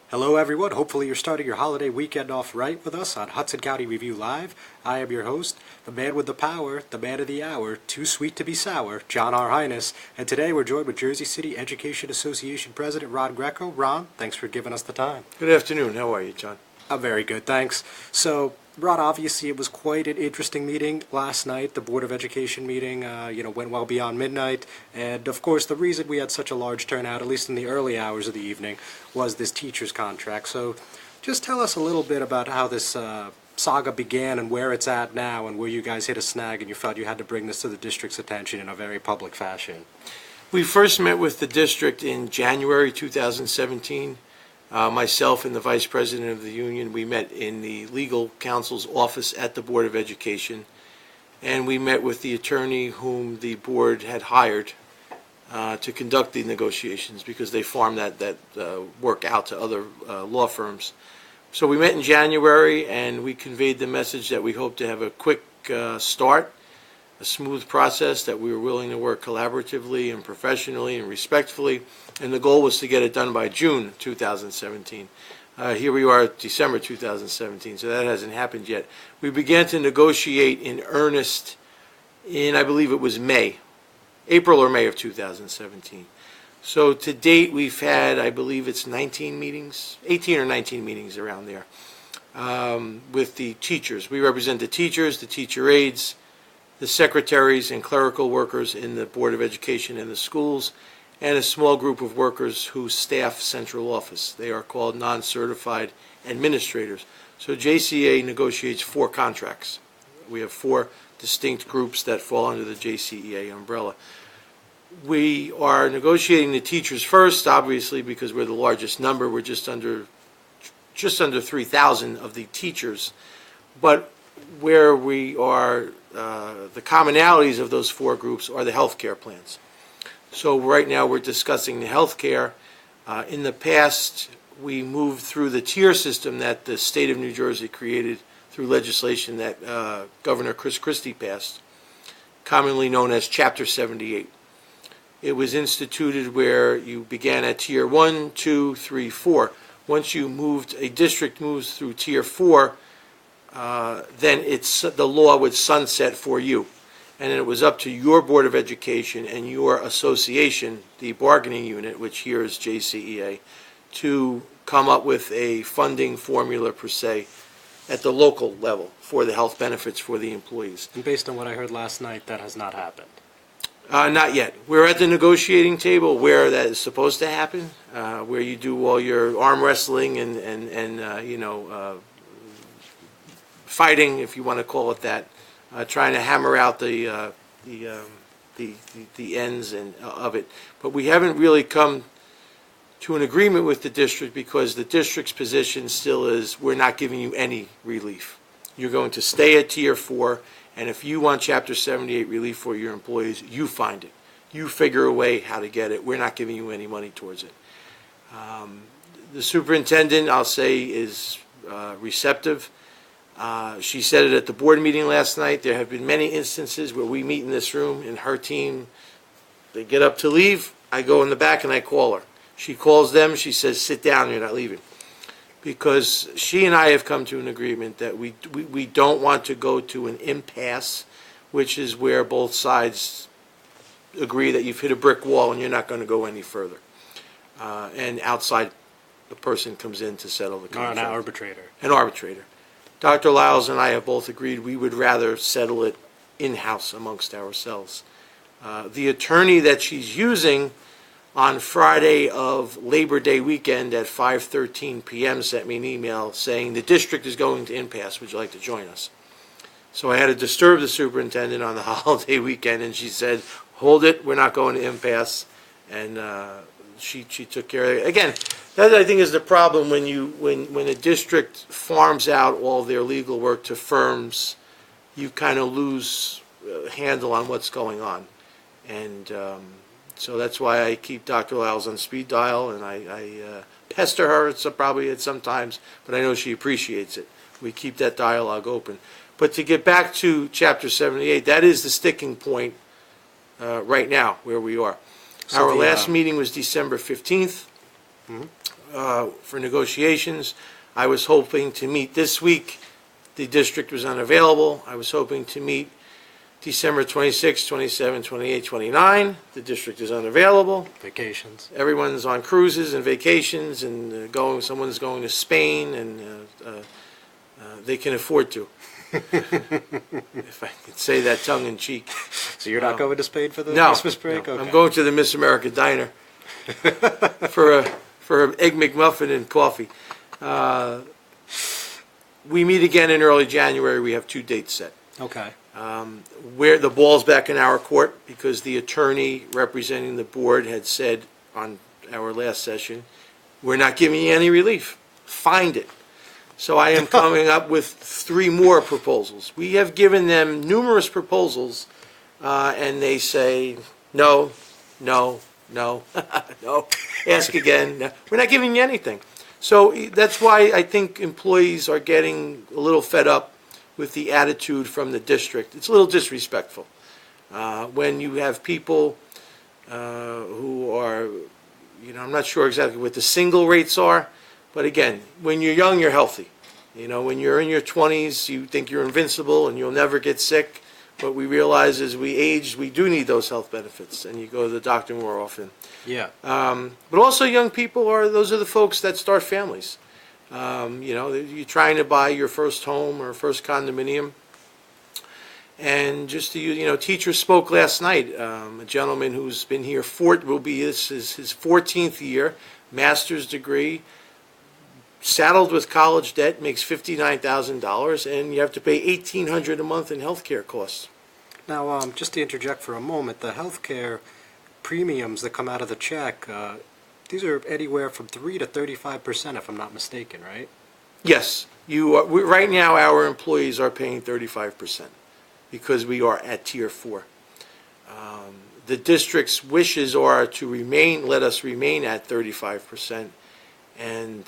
Hello everyone, hopefully you're starting your holiday weekend off right with us on Hudson County Review Live. I am your host, the man with the power, the man of the hour, too sweet to be sour, John R. Highness, and today we're joined with Jersey City Education Association President Ron Greco. Ron, thanks for giving us the time. Good afternoon, how are you, John? I'm very good, thanks. So, Ron, obviously it was quite an interesting meeting last night. The Board of Education meeting, went well beyond midnight. And, of course, the reason we had such a large turnout, at least in the early hours of the evening, was this teacher's contract. So just tell us a little bit about how this saga began and where it's at now and where you guys hit a snag and you felt you had to bring this to the district's attention in a very public fashion. We first met with the district in January 2017. Myself and the Vice President of the Union, we met in the Legal Counsel's office at the Board of Education, and we met with the attorney whom the board had hired to conduct the negotiations because they farmed that work out to other law firms. So we met in January and we conveyed the message that we hope to have a quick start, a smooth process, that we were willing to work collaboratively and professionally and respectfully, and the goal was to get it done by June 2017. Here we are at December 2017, so that hasn't happened yet. We began to negotiate in earnest in, I believe it was April or May of 2017. So to date we've had, I believe it's 19 meetings, 18 or 19 meetings around there with the teachers. We represent the teachers, the teacher aides, the secretaries and clerical workers in the Board of Education and the schools, and a small group of workers who staff central office. They are called non-certified administrators. So JCEA negotiates 4 contracts. We have 4 distinct groups that fall under the JCEA umbrella. We are negotiating the teachers first, obviously, because we're the largest number. We're just under 3,000 of the teachers. But where we are, the commonalities of those 4 groups are the health care plans. So right now we're discussing the health care. In the past, we moved through the tier system that the state of New Jersey created through legislation that Governor Chris Christie passed, commonly known as Chapter 78. It was instituted where you began at tier 1, 2, 3, 4. Once a district moves through tier 4, then the law would sunset for you. And it was up to your Board of Education and your association, the bargaining unit, which here is JCEA, to come up with a funding formula per se at the local level for the health benefits for the employees. And based on what I heard last night, that has not happened. Not yet. We're at the negotiating table where that is supposed to happen, where you do all your arm wrestling and fighting, if you want to call it that. Trying to hammer out the ends of it, but we haven't really come to an agreement with the district because the district's position still is we're not giving you any relief. You're going to stay at tier 4, and if you want Chapter 78 relief for your employees, you find it. You figure a way how to get it. We're not giving you any money towards it. The superintendent, I'll say, is receptive. She said it at the board meeting last night. There have been many instances where we meet in this room and her team, they get up to leave, I go in the back and I call her. She calls them, she says, sit down, you're not leaving. Because she and I have come to an agreement that we don't want to go to an impasse, which is where both sides agree that you've hit a brick wall and you're not going to go any further. And outside the person comes in to settle the contract. An arbitrator. An arbitrator. Dr. Lyles and I have both agreed we would rather settle it in-house amongst ourselves. The attorney that she's using on Friday of Labor Day weekend at 5:13 p.m. sent me an email saying the district is going to impasse. Would you like to join us? So I had to disturb the superintendent on the holiday weekend, and she said, hold it, we're not going to impasse. And she took care of it. Again, that I think is the problem when a district farms out all their legal work to firms, you kind of lose handle on what's going on. And so that's why I keep Dr. Lyles on speed dial, and I pester her probably at some times, but I know she appreciates it. We keep that dialogue open. But to get back to Chapter 78, that is the sticking point right now where we are. So Our last meeting was December 15th. for negotiations. I was hoping to meet this week. The district was unavailable. I was hoping to meet December 26, 27, 28, 29. The district is unavailable. Vacations. Everyone's on cruises and vacations and someone's going to Spain, and they can afford to. If I could say that tongue in cheek. So you're not going to Spain for the No, Christmas break? no. Okay. I'm going to the Miss America Diner for an Egg McMuffin and coffee. We meet again in early January. We have 2 dates set. Okay. Where the ball's back in our court, because the attorney representing the board had said on our last session, we're not giving you any relief. Find it. So I am coming up with 3 more proposals. We have given them numerous proposals, and they say, no, no, no, no, ask again. No. We're not giving you anything. So that's why I think employees are getting a little fed up with the attitude from the district. It's a little disrespectful. When you have people who are, I'm not sure exactly what the single rates are, but again, when you're young, you're healthy. When you're in your 20s, you think you're invincible and you'll never get sick. But we realize as we age, we do need those health benefits, and you go to the doctor more often. Yeah. But also young people those are the folks that start families. You're trying to buy your first home or first condominium. And just to use, teachers spoke last night. A gentleman who's been here, will be his 14th year, master's degree, saddled with college debt, makes $59,000, and you have to pay $1,800 a month in health care costs. Now, just to interject for a moment, the health care premiums that come out of the check, these are anywhere from 3 to 35%, if I'm not mistaken, right? Yes. Right now, our employees are paying 35% because we are at Tier 4. The district's wishes are to let us remain at 35%, and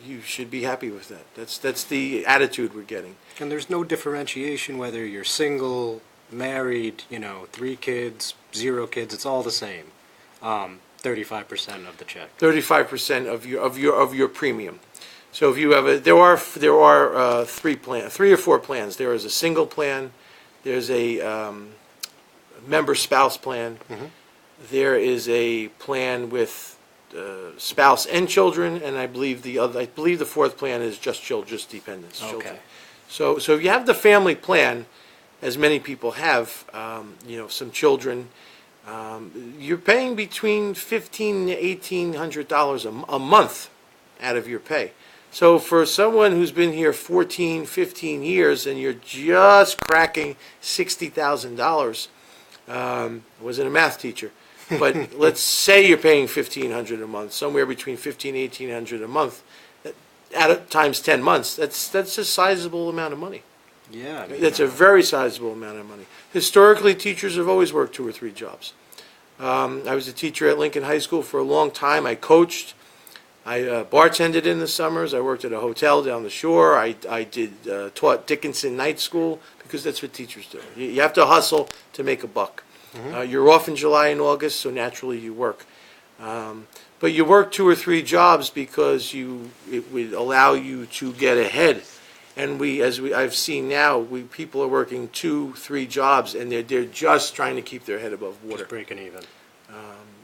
you should be happy with that. That's the attitude we're getting. And there's no differentiation whether you're single, married, 3 kids, 0 kids. It's all the same. 35% of the check. 35% of your premium. So if you have there are 3 or 4 plans. There is a single plan. There's a member spouse plan. Mm-hmm. There is a plan with spouse and children, and I believe the 4th plan is just dependents. Okay. Children. So if you have the family plan, as many people have, some children, you're paying between $1,500 to $1,800 a month out of your pay. So for someone who's been here 14, 15 years, and you're just cracking $60,000, I wasn't a math teacher. But let's say you're paying $1,500 a month, somewhere between $1,500 and $1,800 a month, times 10 months. That's a sizable amount of money. Yeah, That's a very sizable amount of money. Historically, teachers have always worked 2 or 3 jobs. I was a teacher at Lincoln High School for a long time. I coached. I bartended in the summers. I worked at a hotel down the shore. I taught Dickinson night school, because that's what teachers do. You have to hustle to make a buck. Mm-hmm. You're off in July and August, so naturally you work. But you work 2 or 3 jobs because it would allow you to get ahead. And I've seen now, people are working 2, 3 jobs, and they're just trying to keep their head above water. Just breaking even.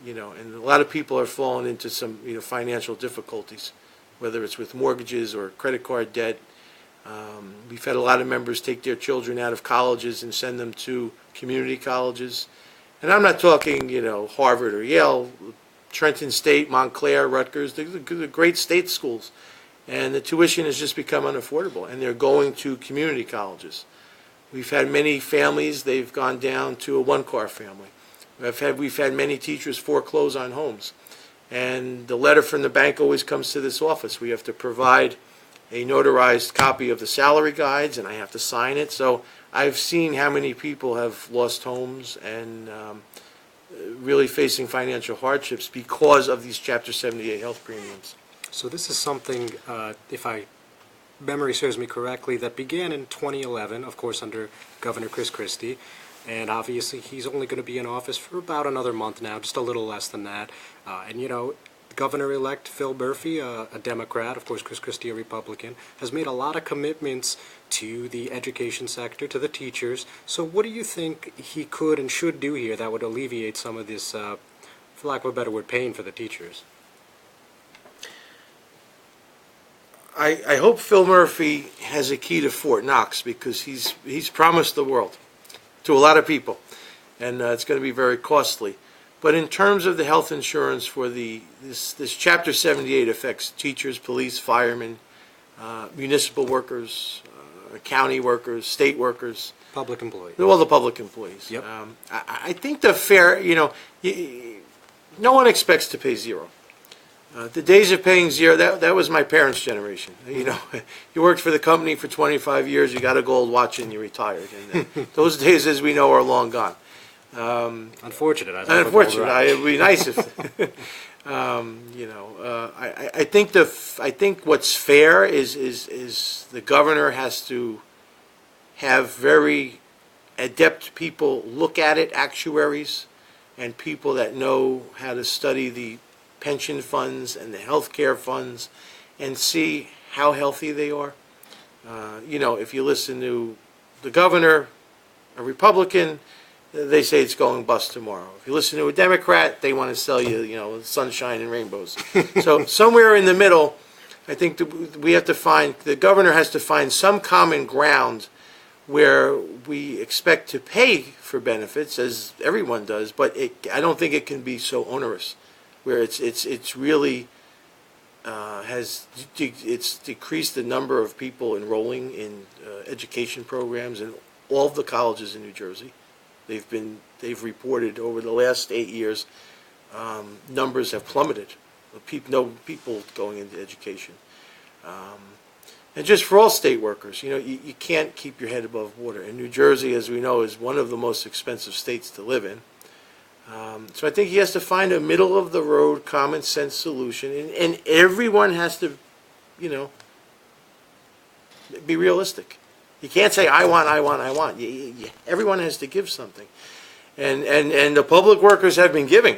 And a lot of people are falling into some financial difficulties, whether it's with mortgages or credit card debt. We've had a lot of members take their children out of colleges and send them to community colleges. And I'm not talking, Harvard or Yale, Trenton State, Montclair, Rutgers, the great state schools. And the tuition has just become unaffordable, and they're going to community colleges. We've had many families, they've gone down to a 1-car family. We've had many teachers foreclose on homes. And the letter from the bank always comes to this office. We have to provide a notarized copy of the salary guides, and I have to sign it. So I've seen how many people have lost homes and really facing financial hardships because of these Chapter 78 health premiums. So this is something, if memory serves me correctly, that began in 2011, of course, under Governor Chris Christie. And obviously, he's only going to be in office for about another month now, just a little less than that. And Governor-elect Phil Murphy, a Democrat, of course Chris Christie, a Republican, has made a lot of commitments to the education sector, to the teachers. So what do you think he could and should do here that would alleviate some of this, for lack of a better word, pain for the teachers? I hope Phil Murphy has a key to Fort Knox, because he's promised the world to a lot of people, and it's going to be very costly. But in terms of the health insurance for this Chapter 78 affects teachers, police, firemen, municipal workers, county workers, state workers. Public employees. All the public employees. Yep. I think the fair, no one expects to pay zero. The days of paying zero, that was my parents' generation. You worked for the company for 25 years, you got a gold watch, and you retired. And those days, as we know, are long gone. Unfortunate. Unfortunate. It would be nice if, I think what's fair is the governor has to have very adept people look at it, actuaries, and people that know how to study the pension funds and the health care funds and see how healthy they are. If you listen to the governor, a Republican, they say it's going bust tomorrow. If you listen to a Democrat, they want to sell you, sunshine and rainbows. So somewhere in the middle, I think the governor has to find some common ground where we expect to pay for benefits, as everyone does, but I don't think it can be so onerous, where it's really it's decreased the number of people enrolling in education programs in all of the colleges in New Jersey. They've reported over the last 8 years, numbers have plummeted. No people going into education, and just for all state workers, you can't keep your head above water. And New Jersey, as we know, is one of the most expensive states to live in. So I think he has to find a middle of the road, common sense solution, and everyone has to, be realistic. You can't say, I want. Everyone has to give something. And the public workers have been giving,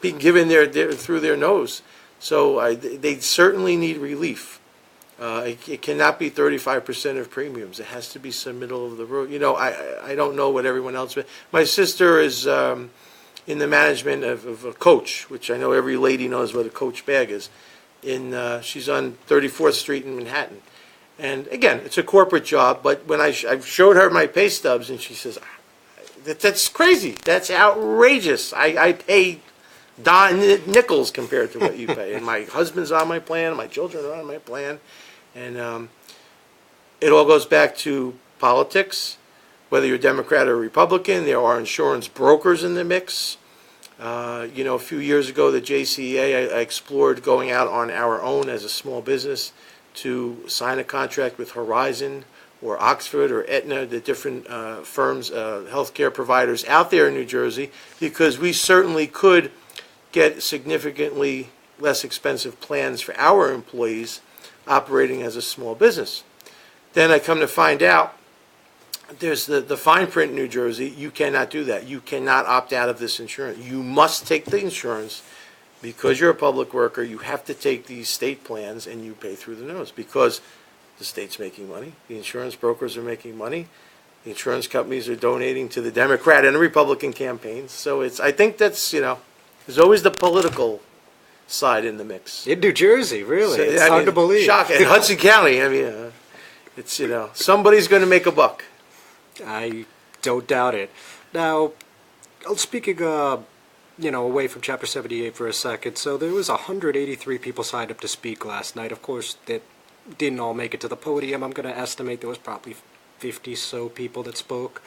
being given through their nose. So they certainly need relief. It cannot be 35% of premiums. It has to be some middle of the road. I don't know what everyone else. My sister is in the management of a Coach, which I know every lady knows what a Coach bag is. She's on 34th Street in Manhattan. And again, it's a corporate job, but when I showed her my pay stubs, and she says, that's crazy. That's outrageous. I pay nickels compared to what you pay. And my husband's on my plan, my children are on my plan. And it all goes back to politics. Whether you're Democrat or Republican, there are insurance brokers in the mix. A few years ago, the JCEA, I explored going out on our own as a small business to sign a contract with Horizon or Oxford or Aetna, the different firms, healthcare providers out there in New Jersey, because we certainly could get significantly less expensive plans for our employees operating as a small business. Then I come to find out there's the fine print in New Jersey. You cannot do that. You cannot opt out of this insurance. You must take the insurance. Because you're a public worker, you have to take these state plans, and you pay through the nose because the state's making money, the insurance brokers are making money, the insurance companies are donating to the Democrat and the Republican campaigns. So I think that's, there's always the political side in the mix. In New Jersey, really? So, it's hard to believe. Shocking. In Hudson County, it's, somebody's going to make a buck. I don't doubt it. Now, speaking away from Chapter 78 for a second. So there was 183 people signed up to speak last night. Of course, that didn't all make it to the podium. I'm going to estimate there was probably 50 so people that spoke.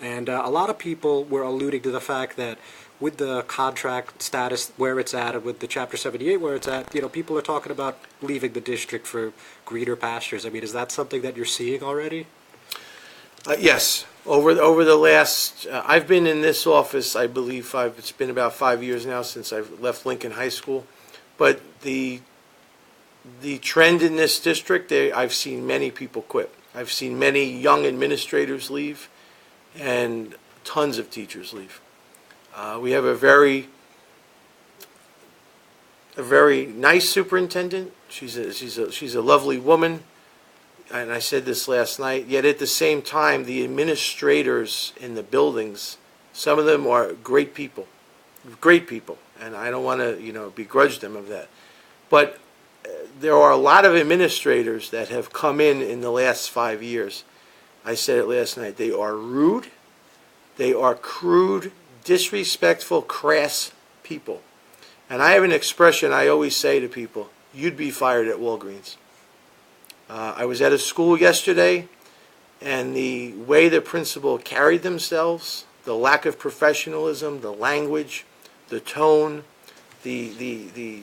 And a lot of people were alluding to the fact that with the contract status where it's at, with the Chapter 78 where it's at, people are talking about leaving the district for greener pastures. Is that something that you're seeing already? Yes. Over the last, I've been in this office, I believe, it's been about 5 years now since I've left Lincoln High School. But the trend in this district, I've seen many people quit. I've seen many young administrators leave, and tons of teachers leave. We have a very a very nice superintendent. She's a lovely woman. And I said this last night, yet at the same time, the administrators in the buildings, some of them are great people, and I don't want to, begrudge them of that. But there are a lot of administrators that have come in the last 5 years. I said it last night. They are rude, they are crude, disrespectful, crass people. And I have an expression I always say to people, you'd be fired at Walgreens. I was at a school yesterday, and the way the principal carried themselves, the lack of professionalism, the language, the tone, the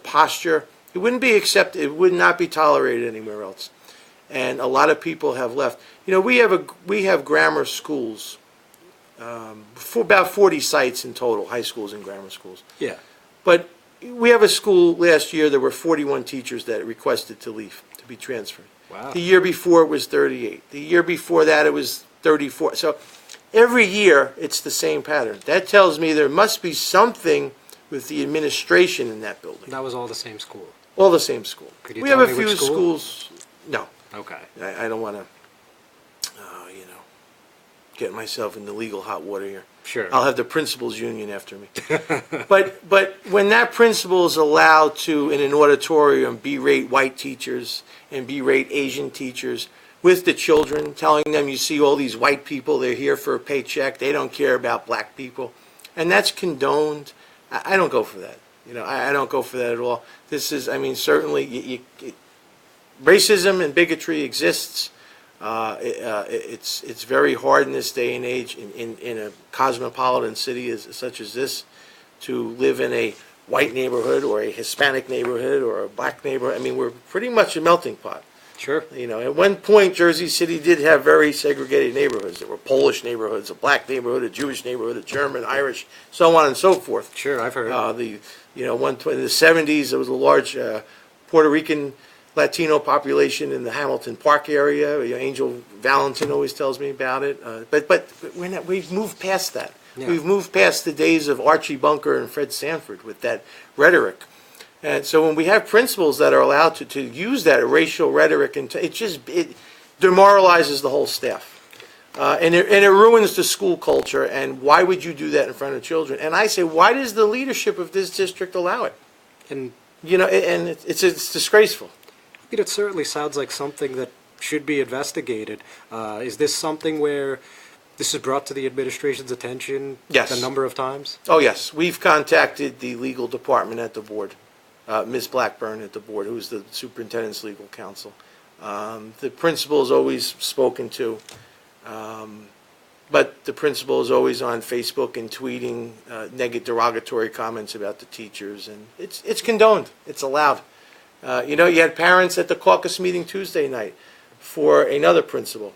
posture, it wouldn't be accepted. It would not be tolerated anywhere else. And a lot of people have left. We have grammar schools, for about 40 sites in total, high schools and grammar schools. Yeah. But we have a school last year, there were 41 teachers that requested to leave, to be transferred. Wow. The year before it was 38. The year before that it was 34. So every year it's the same pattern. That tells me there must be something with the administration in that building. That was all the same school. All the same school. Could you We tell have a me few which school? schools. No, Okay. I don't want to, get myself into legal hot water here. Sure. I'll have the principals union after me. But when that principal is allowed to, in an auditorium, berate white teachers and berate Asian teachers with the children, telling them, you see all these white people, they're here for a paycheck, they don't care about black people, and that's condoned. I don't go for that. I don't go for that at all. This is, certainly, racism and bigotry exists. It's very hard in this day and age in a cosmopolitan city such as this to live in a white neighborhood or a Hispanic neighborhood or a black neighborhood. We're pretty much a melting pot. Sure. At one point, Jersey City did have very segregated neighborhoods. There were Polish neighborhoods, a black neighborhood, a Jewish neighborhood, a German, Irish, so on and so forth. Sure, I've heard. In the 70s, there was a large Puerto Rican Latino population in the Hamilton Park area. Angel Valentin always tells me about it. But we've moved past that. Yeah. We've moved past the days of Archie Bunker and Fred Sanford with that rhetoric. And so when we have principals that are allowed to use that racial rhetoric, and it demoralizes the whole staff. And it ruins the school culture. And why would you do that in front of children? And I say, why does the leadership of this district allow it? And and it's disgraceful. it certainly sounds like something that should be investigated. Is this something where this is brought to the administration's attention Yes. a number of times? Oh, yes. We've contacted the legal department at the board, Ms. Blackburn at the board, who's the superintendent's legal counsel. The principal is always spoken to, but the principal is always on Facebook and tweeting negative, derogatory comments about the teachers, and it's condoned. It's allowed. You had parents at the caucus meeting Tuesday night for another principal.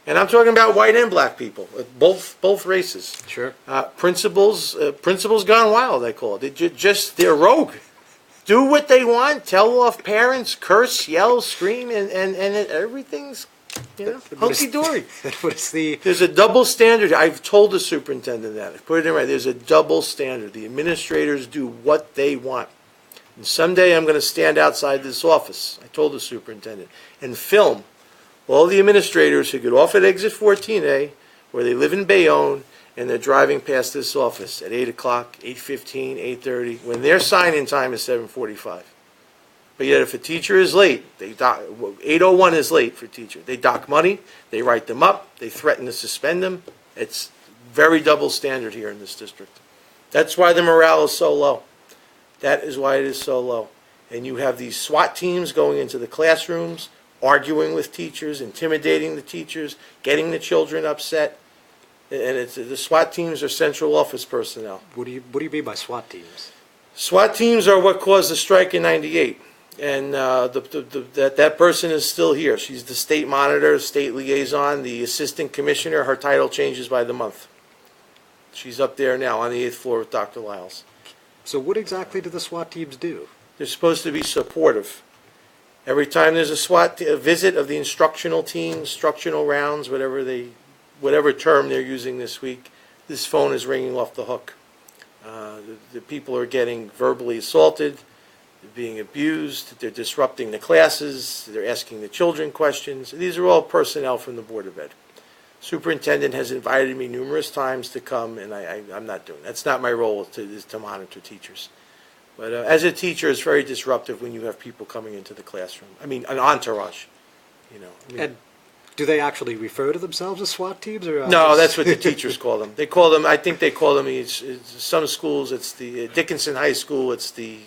And I'm talking about white and black people, both races. Sure. Principals gone wild, I call it. They're rogue. Do what they want, tell off parents, curse, yell, scream, and everything's, hunky-dory. There's a double standard. I've told the superintendent that. I put it in right. There's a double standard. The administrators do what they want. And someday I'm going to stand outside this office, I told the superintendent, and film all the administrators who get off at exit 14A, where they live in Bayonne, and they're driving past this office at 8 o'clock, 8:15, 8:30, when their sign-in time is 7:45. But yet if a teacher is late, 8:01 is late for a teacher. They dock money, they write them up, they threaten to suspend them. It's very double standard here in this district. That's why the morale is so low. That is why it is so low. And you have these SWAT teams going into the classrooms, arguing with teachers, intimidating the teachers, getting the children upset. And the SWAT teams are central office personnel. What do you mean by SWAT teams? SWAT teams are what caused the strike in '98. And that person is still here. She's the state monitor, state liaison, the assistant commissioner. Her title changes by the month. She's up there now on the 8th floor with Dr. Lyles. So what exactly do the SWAT teams do? They're supposed to be supportive. Every time there's a visit of the instructional team, instructional rounds, whatever term they're using this week, this phone is ringing off the hook. The people are getting verbally assaulted, they're being abused, they're disrupting the classes, they're asking the children questions. These are all personnel from the Board of Ed. Superintendent has invited me numerous times to come, and I'm not doing that. That's not my role, is to monitor teachers. But as a teacher, it's very disruptive when you have people coming into the classroom. I mean, an entourage, you know. I mean, And do they actually refer to themselves as SWAT teams, or no, that's what the teachers call them. They call them, I think they call them, it's some schools, it's the Dickinson High School, it's the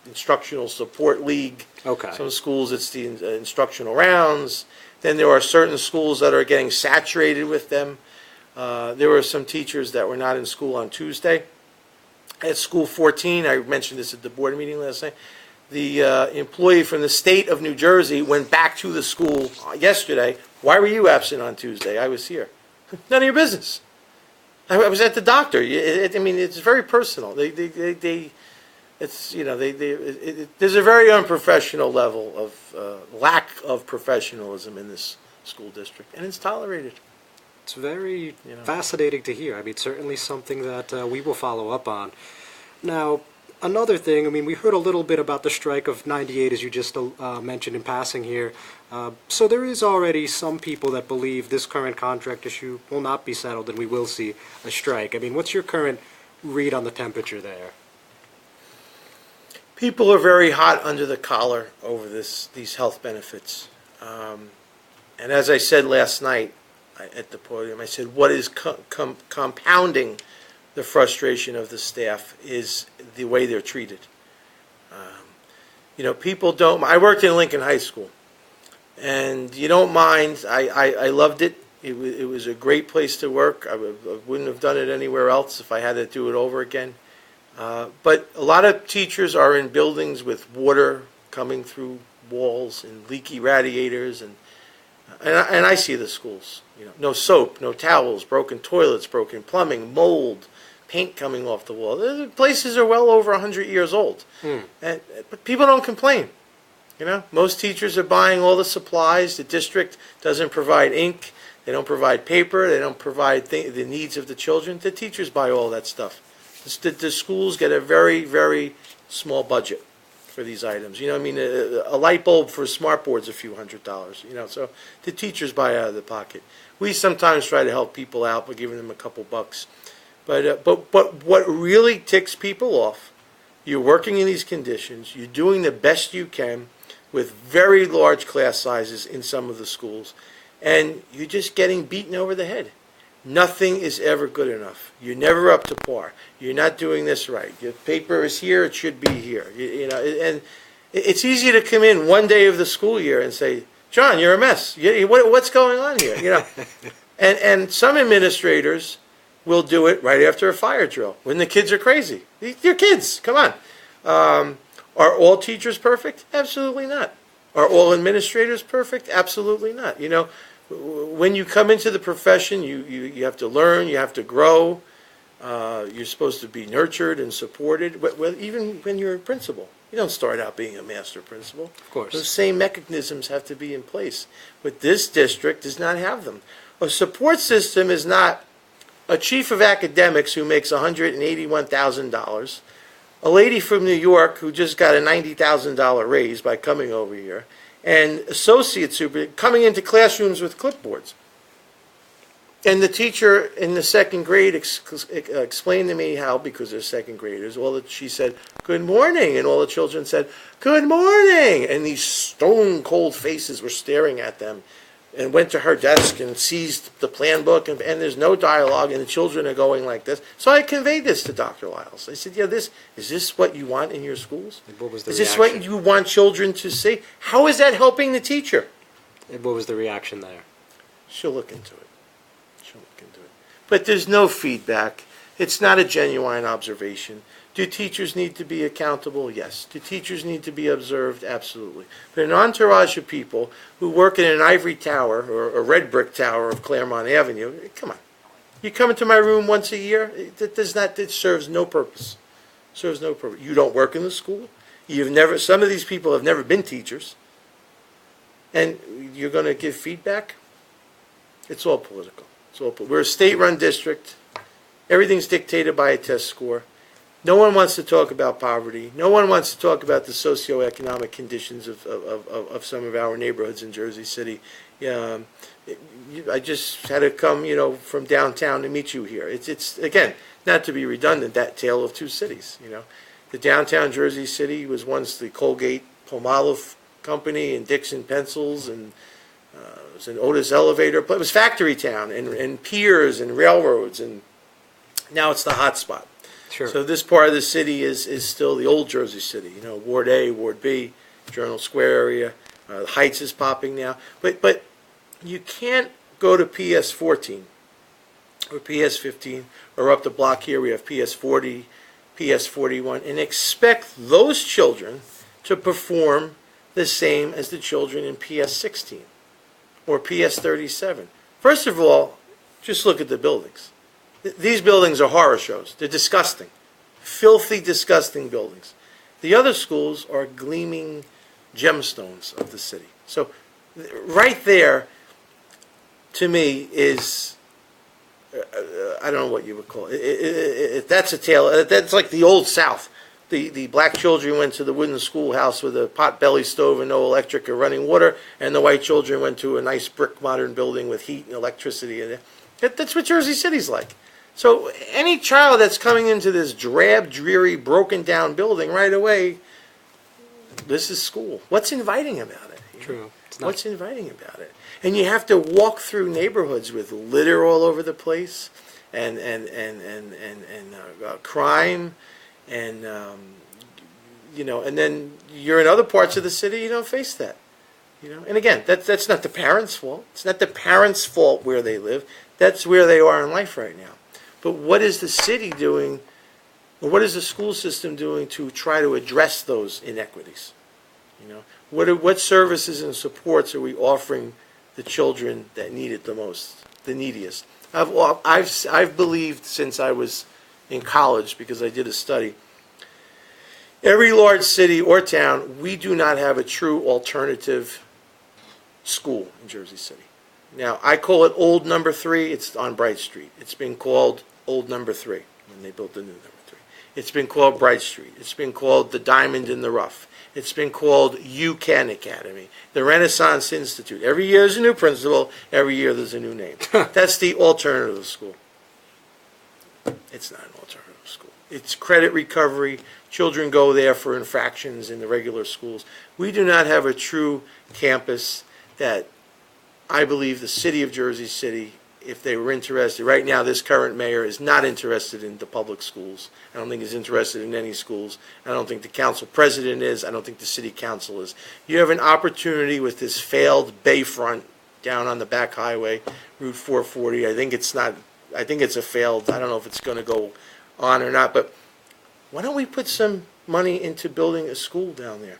Instructional Support League. Okay. Some schools, it's the instructional rounds. Then there are certain schools that are getting saturated with them. There were some teachers that were not in school on Tuesday. At School 14, I mentioned this at the board meeting last night, the employee from the state of New Jersey went back to the school yesterday. Why were you absent on Tuesday? I was here. None of your business. I was at the doctor. I mean, it's very personal. It's, you know, there's a very unprofessional level of lack of professionalism in this school district, and it's tolerated. It's very fascinating to hear. I mean, certainly something that we will follow up on. Now, another thing, I mean, we heard a little bit about the strike of '98, as you just mentioned in passing here. So there is already some people that believe this current contract issue will not be settled and we will see a strike. I mean, what's your current read on the temperature there? People are very hot under the collar over these health benefits. And as I said last night at the podium, I said, what is compounding the frustration of the staff is the way they're treated. You know, people don't, I worked in Lincoln High School, and you don't mind, I loved it. It was a great place to work. I wouldn't have done it anywhere else if I had to do it over again. But a lot of teachers are in buildings with water coming through walls and leaky radiators, and I see the schools. You know, no soap, no towels, broken toilets, broken plumbing, mold, paint coming off the wall. The places are well over 100 years old, but people don't complain. You know, most teachers are buying all the supplies. The district doesn't provide ink. They don't provide paper. They don't provide the needs of the children. The teachers buy all that stuff. The schools get a very, very small budget for these items. You know, I mean, a light bulb for a smart board's a few $100s. You know, so the teachers buy out of the pocket. We sometimes try to help people out by giving them a couple bucks. But what really ticks people off, you're working in these conditions, you're doing the best you can with very large class sizes in some of the schools, and you're just getting beaten over the head. Nothing is ever good enough. You're never up to par. You're not doing this right. Your paper is here, it should be here. You know, and it's easy to come in one day of the school year and say, John, you're a mess. What's going on here? You know, and some administrators will do it right after a fire drill when the kids are crazy. They're kids. Come on. Are all teachers perfect? Absolutely not. Are all administrators perfect? Absolutely not. You know, when you come into the profession, you have to learn, you have to grow. You're supposed to be nurtured and supported. Even when you're a principal, you don't start out being a master principal. Of course. Those same mechanisms have to be in place. But this district does not have them. A support system is not a chief of academics who makes $181,000, a lady from New York who just got a $90,000 raise by coming over here, and associate super coming into classrooms with clipboards. And the teacher in the second grade explained to me how, because they're second graders, she said, "Good morning," and all the children said, "Good morning," and these stone cold faces were staring at them, and went to her desk and seized the plan book, and there's no dialogue, and the children are going like this. So I conveyed this to Dr. Lyles. I said, is this what you want in your schools? And what was the Is this reaction? what you want children to see? How is that helping the teacher? And what was the reaction there? She'll look into it. But there's no feedback. It's not a genuine observation. Do teachers need to be accountable? Yes. Do teachers need to be observed? Absolutely. But an entourage of people who work in an ivory tower or a red brick tower of Claremont Avenue, come on. You come into my room once a year? It serves no purpose. Serves no purpose. You don't work in the school. Some of these people have never been teachers. And you're going to give feedback? It's all political. We're a state-run district. Everything's dictated by a test score. No one wants to talk about poverty. No one wants to talk about the socioeconomic conditions of some of our neighborhoods in Jersey City. I just had to come, from downtown to meet you here. It's again, not to be redundant, that tale of two cities. The downtown Jersey City was once the Colgate-Palmolive company and Dixon Pencils, and it was an Otis elevator. But it was factory town and piers and railroads, and now it's the hot spot. Sure. So this part of the city is still the old Jersey City. Ward A, Ward B, Journal Square area. Heights is popping now. But you can't go to PS 14 or PS 15 or up the block here we have PS 40, PS 41 and expect those children to perform the same as the children in PS 16 or PS 37. First of all, just look at the buildings. These buildings are horror shows. They're disgusting. Filthy, disgusting buildings. The other schools are gleaming gemstones of the city. So right there, to me, is, I don't know what you would call it. That's a tale. That's like the old South. The black children went to the wooden schoolhouse with a pot-belly stove and no electric or running water, and the white children went to a nice brick modern building with heat and electricity. That's what Jersey City's like. So any child that's coming into this drab, dreary, broken-down building right away, this is school. What's inviting about it? True. What's inviting about it? And you have to walk through neighborhoods with litter all over the place, and crime, and and then you're in other parts of the city, you don't face that. And again, that's not the parents' fault. It's not the parents' fault where they live. That's where they are in life right now. But what is the city doing, or what is the school system doing to try to address those inequities? What services and supports are we offering the children that need it the most, the neediest? I've believed since I was in college, because I did a study, every large city or town, we do not have a true alternative school in Jersey City. Now, I call it Old Number 3. It's on Bright Street. It's been called Old Number 3 when they built the new Number 3. It's been called Bright Street. It's been called the Diamond in the Rough. It's been called UCAN Academy, the Renaissance Institute. Every year there's a new principal. Every year there's a new name. That's the alternative school. It's not an alternative school. It's credit recovery. Children go there for infractions in the regular schools. We do not have a true campus that I believe the city of Jersey City, if they were interested, right now this current mayor is not interested in the public schools. I don't think he's interested in any schools. I don't think the council president is. I don't think the city council is. You have an opportunity with this failed bayfront down on the back highway, Route 440. I think it's a failed, I don't know if it's going to go on or not, but why don't we put some money into building a school down there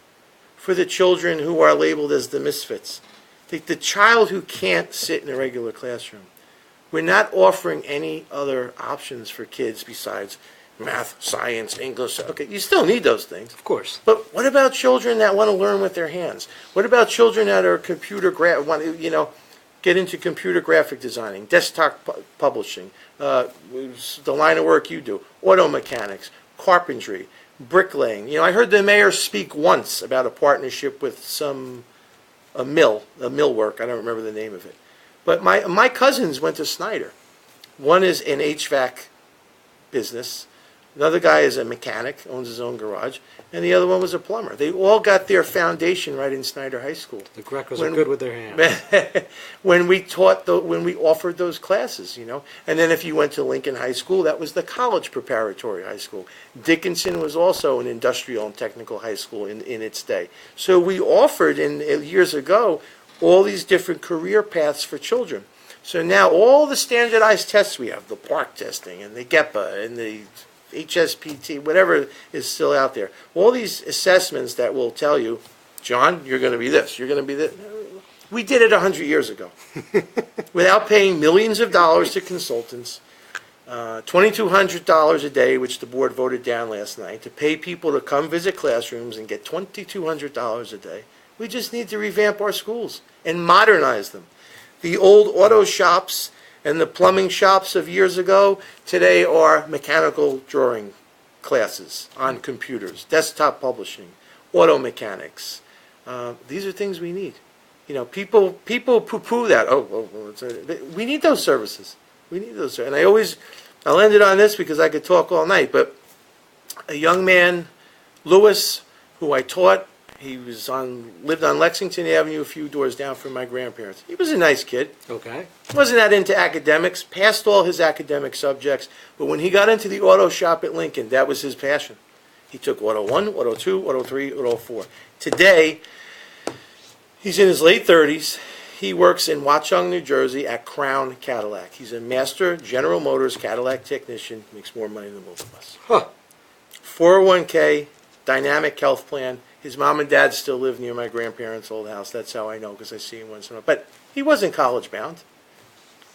for the children who are labeled as the misfits? The child who can't sit in a regular classroom. We're not offering any other options for kids besides math, science, English. Okay, you still need those things. Of course. But what about children that want to learn with their hands? What about children that are get into computer graphic designing, desktop publishing, the line of work you do, auto mechanics, carpentry, bricklaying? I heard the mayor speak once about a partnership with a millwork. I don't remember the name of it. But my cousins went to Snyder. One is an HVAC business. Another guy is a mechanic, owns his own garage. And the other one was a plumber. They all got their foundation right in Snyder High School. The Grecos are good with their hands. when we offered those classes, And then if you went to Lincoln High School, that was the college preparatory high school. Dickinson was also an industrial and technical high school in its day. So we offered years ago all these different career paths for children. So now all the standardized tests we have, the PARCC testing and the GEPA and the HSPT, whatever is still out there, all these assessments that will tell you, John, you're going to be this, you're going to be this. We did it 100 years ago without paying millions of dollars to consultants, $2,200 a day, which the board voted down last night, to pay people to come visit classrooms and get $2,200 a day. We just need to revamp our schools and modernize them. The old auto shops and the plumbing shops of years ago today are mechanical drawing classes on computers, desktop publishing, auto mechanics. These are things we need. You know, people poo-poo that. We need those services. We need those. And I'll end it on this because I could talk all night. But a young man, Lewis, who I taught, he lived on Lexington Avenue, a few doors down from my grandparents. He was a nice kid. Okay. Wasn't that into academics. Passed all his academic subjects. But when he got into the auto shop at Lincoln, that was his passion. He took Auto 1, Auto 2, Auto 3, Auto 4. Today, he's in his late 30s. He works in Watchung, New Jersey at Crown Cadillac. He's a master General Motors Cadillac technician. Makes more money than both of us. Huh. 401k, dynamic health plan. His mom and dad still live near my grandparents' old house. That's how I know, because I see him once in a while. But he wasn't college bound.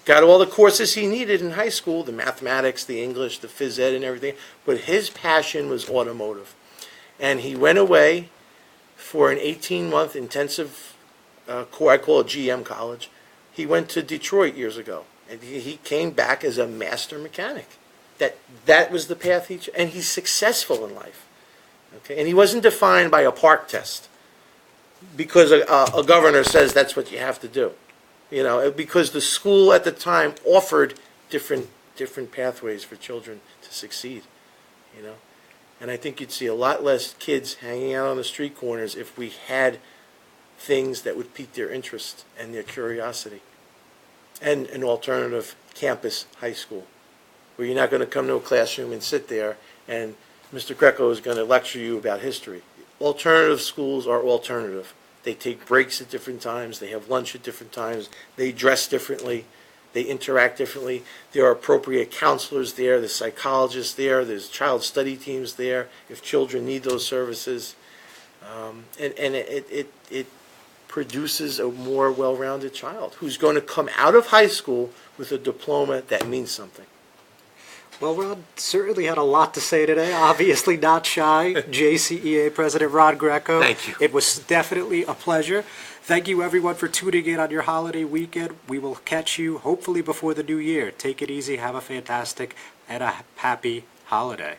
Got all the courses he needed in high school, the mathematics, the English, the phys ed, and everything. But his passion was automotive. And he went away for an 18-month intensive core, I call it GM college. He went to Detroit years ago, and he came back as a master mechanic. That was the path and he's successful in life. Okay, and he wasn't defined by a park test because a governor says that's what you have to do. You know, because the school at the time offered different pathways for children to succeed. You know, and I think you'd see a lot less kids hanging out on the street corners if we had things that would pique their interest and their curiosity. And an alternative campus high school, where you're not going to come to a classroom and sit there and Mr. Greco is going to lecture you about history. Alternative schools are alternative. They take breaks at different times. They have lunch at different times. They dress differently. They interact differently. There are appropriate counselors there. There's psychologists there. There's child study teams there if children need those services. And it produces a more well-rounded child who's going to come out of high school with a diploma that means something. Well, Rod certainly had a lot to say today. Obviously not shy. JCEA President Rod Greco. Thank you. It was definitely a pleasure. Thank you, everyone, for tuning in on your holiday weekend. We will catch you hopefully before the new year. Take it easy. Have a fantastic and a happy holiday.